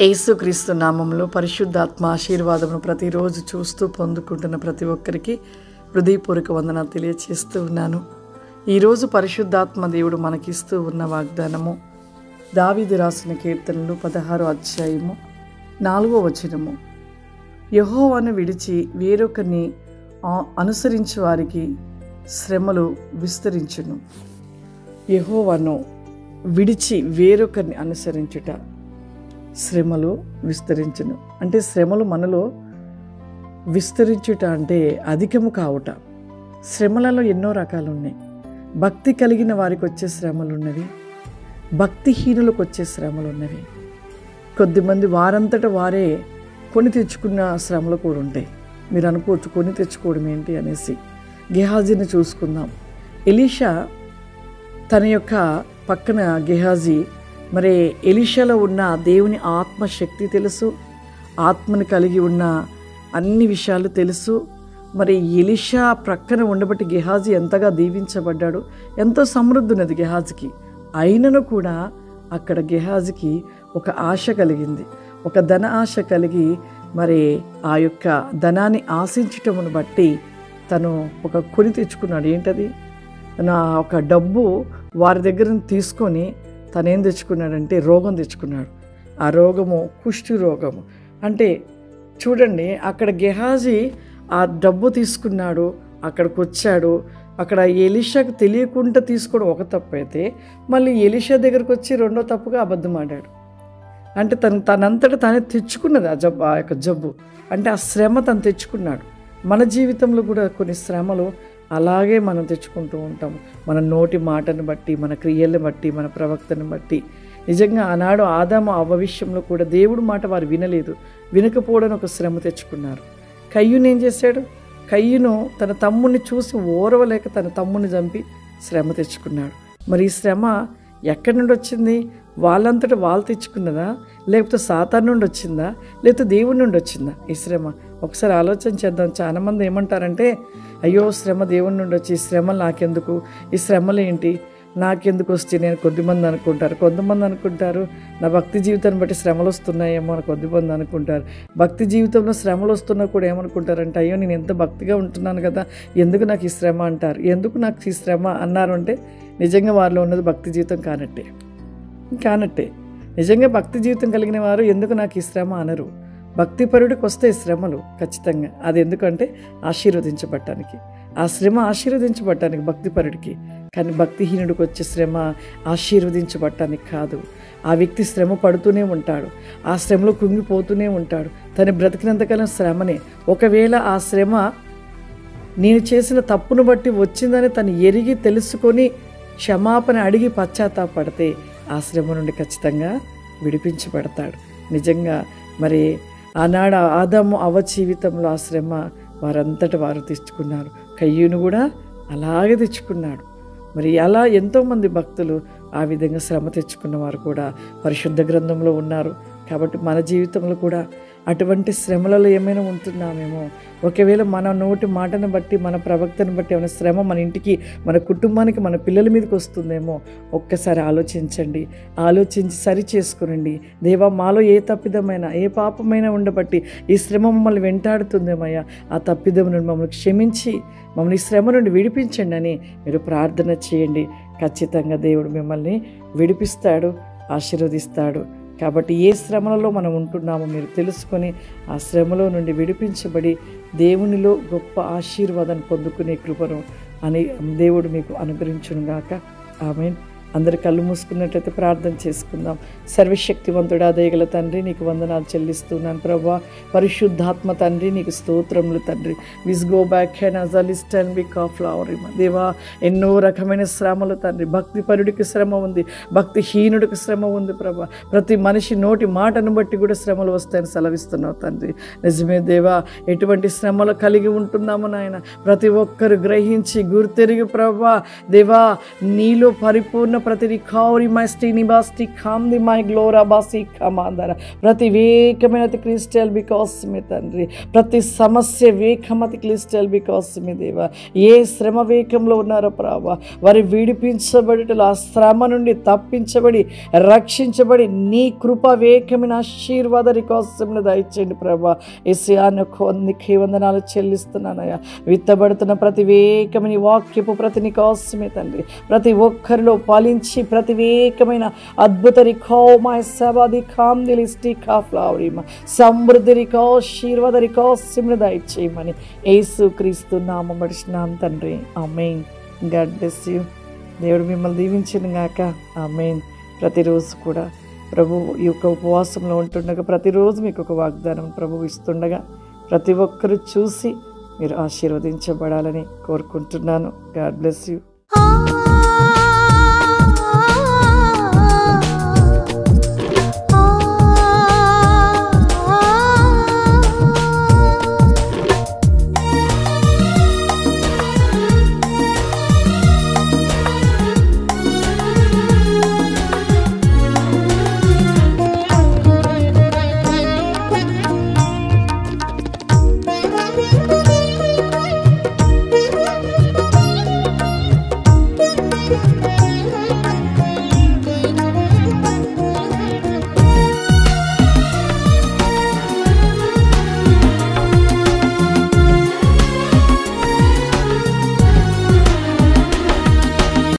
యేసుక్రీస్తు నామములో పరిశుద్ధాత్మ ఆశీర్వాదమును ప్రతిరోజు చూస్తూ పొందుకుంటున్న ప్రతి ఒక్కరికి హృదయపూర్వక వందనాలు తెలియచేస్తూ ఉన్నాను. ఈరోజు పరిశుద్ధాత్మ దేవుడు మనకిస్తూ ఉన్న వాగ్దానము దావీదు రాసిన కీర్తనలు 16వ అధ్యాయము 4వ వచనము. యెహోవాను విడిచి వేరొకరిని అనుసరించు వారికి శ్రమలు విస్తరించును. యెహోవాను విడిచి వేరొకరిని అనుసరించుట శ్రమలు విస్తరించును. అంటే శ్రమలు మనలో విస్తరించుట అంటే అధికము కావుట. శ్రమలలో ఎన్నో రకాలు ఉన్నాయి. భక్తి కలిగిన వారికి వచ్చే శ్రమలు ఉన్నవి, భక్తిహీనులకు వచ్చే శ్రమలు ఉన్నవి. కొద్దిమంది వారంతట వారే కొని తెచ్చుకున్న శ్రమలు కూడా ఉంటాయి. మీరు అనుకోవచ్చు కొని తెచ్చుకోవడం ఏంటి అనేసి. గెహాజీని చూసుకుందాం. ఎలీషా తన యొక్క పక్కన గెహాజీ, మరి ఎలీషాలో ఉన్న దేవుని ఆత్మశక్తి తెలుసు, ఆత్మను కలిగి ఉన్న అన్ని విషయాలు తెలుసు. మరి ఎలీషా ప్రక్కన ఉండబట్టి గెహాజీ ఎంతగా దీవించబడ్డాడు, ఎంతో సమృద్ధి ఉన్నది గెహాజీకి. అయినను కూడా అక్కడ గెహాజీకి ఒక ఆశ కలిగింది, ఒక ధన ఆశ కలిగి మరి ఆ యొక్క ధనాన్ని ఆశించటమును బట్టి తను ఒక కొని తెచ్చుకున్నాడు. ఏంటది? తన ఒక డబ్బు వారి దగ్గర తీసుకొని తనేం తెచ్చుకున్నాడంటే రోగం తెచ్చుకున్నాడు. ఆ రోగము కుష్టి రోగము. అంటే చూడండి, అక్కడ గెహాజీ ఆ డబ్బు తీసుకున్నాడు, అక్కడికి వచ్చాడు. అక్కడ ఎలీషాకు తెలియకుండా తీసుకోవడం ఒక తప్పు అయితే, మళ్ళీ ఎలీషా దగ్గరకు వచ్చి రెండో తప్పుగా అబద్ధం ఆడాడు. అంటే తనంతటా తానే తెచ్చుకున్నది ఆ యొక్క జబ్బు. అంటే ఆ శ్రమ తను తెచ్చుకున్నాడు. మన జీవితంలో కూడా కొన్ని శ్రమలు అలాగే మనం తెచ్చుకుంటూ ఉంటాము. మన నోటి మాటను బట్టి, మన క్రియలను బట్టి, మన ప్రవక్తను బట్టి. నిజంగా ఆనాడు ఆదాము అవ్వ విషయంలో కూడా దేవుడు మాట వారు వినలేదు. వినకపోవడానికి ఒక శ్రమ తెచ్చుకున్నారు. కయ్యూను ఏం చేశాడు? కయ్యూను తన తమ్ముడిని చూసి ఓర్వలేక తన తమ్ముడిని చంపి శ్రమ తెచ్చుకున్నాడు. మరి ఈ శ్రమ ఎక్కడి నుండి వచ్చింది? వాళ్ళంతటా వాళ్ళు తెచ్చుకున్నదా, లేకపోతే సాతాను నుండి వచ్చిందా, లేకపోతే దేవుడి నుండి వచ్చిందా ఈ శ్రమ? ఒకసారి ఆలోచన చేద్దాం. చాలామంది ఏమంటారంటే, అయ్యో శ్రమ దేవుడి నుండి వచ్చి, ఈ శ్రమలు నాకెందుకు, ఈ శ్రమలు ఏంటి, నాకెందుకు వస్తే నేను కొంతమంది అనుకుంటారు నా భక్తి జీవితాన్ని బట్టి శ్రమలు వస్తున్నాయేమో అని కొంతమంది అనుకుంటారు. భక్తి జీవితంలో శ్రమలు వస్తున్నా కూడా ఏమనుకుంటారంటే, అయ్యో నేను ఎంత భక్తిగా ఉంటున్నాను కదా, ఎందుకు నాకు ఈ శ్రమ అంటారు. ఎందుకు నాకు ఈ శ్రమ అన్నారు అంటే నిజంగా వారిలో ఉన్నది భక్తి జీవితం కానట్టే. నిజంగా భక్తి జీవితం కలిగిన వారు ఎందుకు నాకు ఈ శ్రమ అనరు. భక్తిపరుడికి వస్తే శ్రమలు ఖచ్చితంగా. అది ఎందుకంటే ఆశీర్వదించబడటానికి. ఆ శ్రమ ఆశీర్వదించబడటానికి భక్తిపరుడికి. కానీ భక్తిహీనుడికి వచ్చే శ్రమ ఆశీర్వదించబడటానికి కాదు. ఆ వ్యక్తి శ్రమ పడుతూనే ఉంటాడు, ఆ శ్రమలో కుంగిపోతూనే ఉంటాడు. తను బ్రతికినంతకాలం శ్రమనే. ఒకవేళ ఆ శ్రమ నేను చేసిన తప్పును బట్టి వచ్చిందని తను ఎరిగి తెలుసుకొని క్షమాపణ అడిగి పశ్చాత్తాపడితే ఆ శ్రమ నుండి ఖచ్చితంగా విడిపించబడతాడు. నిజంగా మరి ఆనాడు ఆదాము అవ్వ జీవితంలో ఆ శ్రమ వారంతట వారు తెచ్చుకున్నారు. కయ్యూను కూడా అలాగే తెచ్చుకున్నాడు. మరి అలా ఎంతోమంది భక్తులు ఆ విధంగా శ్రమ తెచ్చుకున్న వారు కూడా పరిశుద్ధ గ్రంథంలో ఉన్నారు. కాబట్టి మన జీవితంలో కూడా అటువంటి శ్రమలలో ఏమైనా ఉంటున్నామేమో. ఒకవేళ మన నోటి మాటను బట్టి, మన ప్రవక్తను బట్టి ఏమైనా శ్రమ మన ఇంటికి, మన కుటుంబానికి, మన పిల్లల మీదకి వస్తుందేమో ఒక్కసారి ఆలోచించండి. ఆలోచించి సరి చేసుకునండి. దేవా, మాలో ఏ తప్పిదమైనా, ఏ పాపమైనా ఉండబట్టి ఈ శ్రమ మమ్మల్ని వెంటాడుతుందేమయ్యా, ఆ తప్పిదం నుండి మమ్మల్ని క్షమించి మమ్మల్ని ఈ శ్రమ నుండి విడిపించండి అని మీరు ప్రార్థన చేయండి. ఖచ్చితంగా దేవుడు మిమ్మల్ని విడిపిస్తాడు, ఆశీర్వదిస్తాడు. కాబట్టి ఏ శ్రమలలో మనం ఉంటున్నామో మీరు తెలుసుకొని ఆ శ్రమలో నుండి విడిపించబడి దేవునిలో గొప్ప ఆశీర్వాదాన్ని పొందుకునే కృపను అని దేవుడు మీకు అనుగ్రహించునుగాక. ఆమేన్. అందరి కళ్ళు మూసుకున్నట్లయితే ప్రార్థన చేసుకుందాం. సర్వశక్తివంతుడా, దయగల తండ్రి, నీకు వందనాలు చెల్లిస్తున్నాను ప్రభా. పరిశుద్ధాత్మ తండ్రి, నీకు స్తోత్రములు తండ్రి. With go back and as a list and big of flower. దేవా, ఎన్నో రకమైన శ్రమలు తండ్రి. భక్తిపరుడికి శ్రమ ఉంది, భక్తిహీనుడికి శ్రమ ఉంది ప్రభా. ప్రతి మనిషి నోటి మాటను బట్టి కూడా శ్రమలు వస్తాయని సెలవిస్తున్నావు తండ్రి. నిజమే దేవా, ఎటువంటి శ్రమలు కలిగి ఉంటున్నాము నాయన ప్రతి ఒక్కరు గ్రహించి గుర్తెరిగి ప్రభా దేవా, నీలో పరిపూర్ణ ప్రతి రికవరీ మై స్టీనిబాస్టి కామ్ది మై గ్లోరా బాసి కమాందర ప్రతి వేగమైన క్రిస్టల్ బికాస్ మీ తండ్రి, ప్రతి సమస్య వేగమతి క్రిస్టల్ బికాస్ మీ దేవా. ఏ శ్రమ వేగంలో ఉన్నారో ప్రభా, వారి విడిపించబడిటలో ఆ శ్రమ నుండి తప్పించబడి రక్షించబడి నీ కృప వేగమైన ఆశీర్వాద రికాసంను దయచేయండి ప్రభా. యేసయ్యా నీకే వందనాలు చెల్లిస్తున్నానయ్యా. విత్తబడుతున్న ప్రతి వేగమైన వాక్యపు ప్రతి నికాసమే తండ్రి, ప్రతి ఒక్కరిలో ఫలించి ప్రతి వేగమైన అద్భుత రికామాయ సవాది కామ్ది లిస్టి కాఫ్లావరిమ సమృద్ధి రికాశీర్వాద రికాసమును దయచేయమని యేసు క్రీస్తు నామమున అడుగుచున్నాను తండ్రి. ఆమేన్. God bless you. దేవుడు మిమ్మల్ని దీవించును గాక. ఆమేన్. ప్రతిరోజు కూడా ప్రభు ఈ యొక్క ఉపవాసంలో ఉంటుండగా ప్రతిరోజు మీకు ఒక వాగ్దానం ప్రభు ఇస్తుండగా ప్రతి ఒక్కరు చూసి మీరు ఆశీర్వదించబడాలని కోరుకుంటున్నాను. God bless you.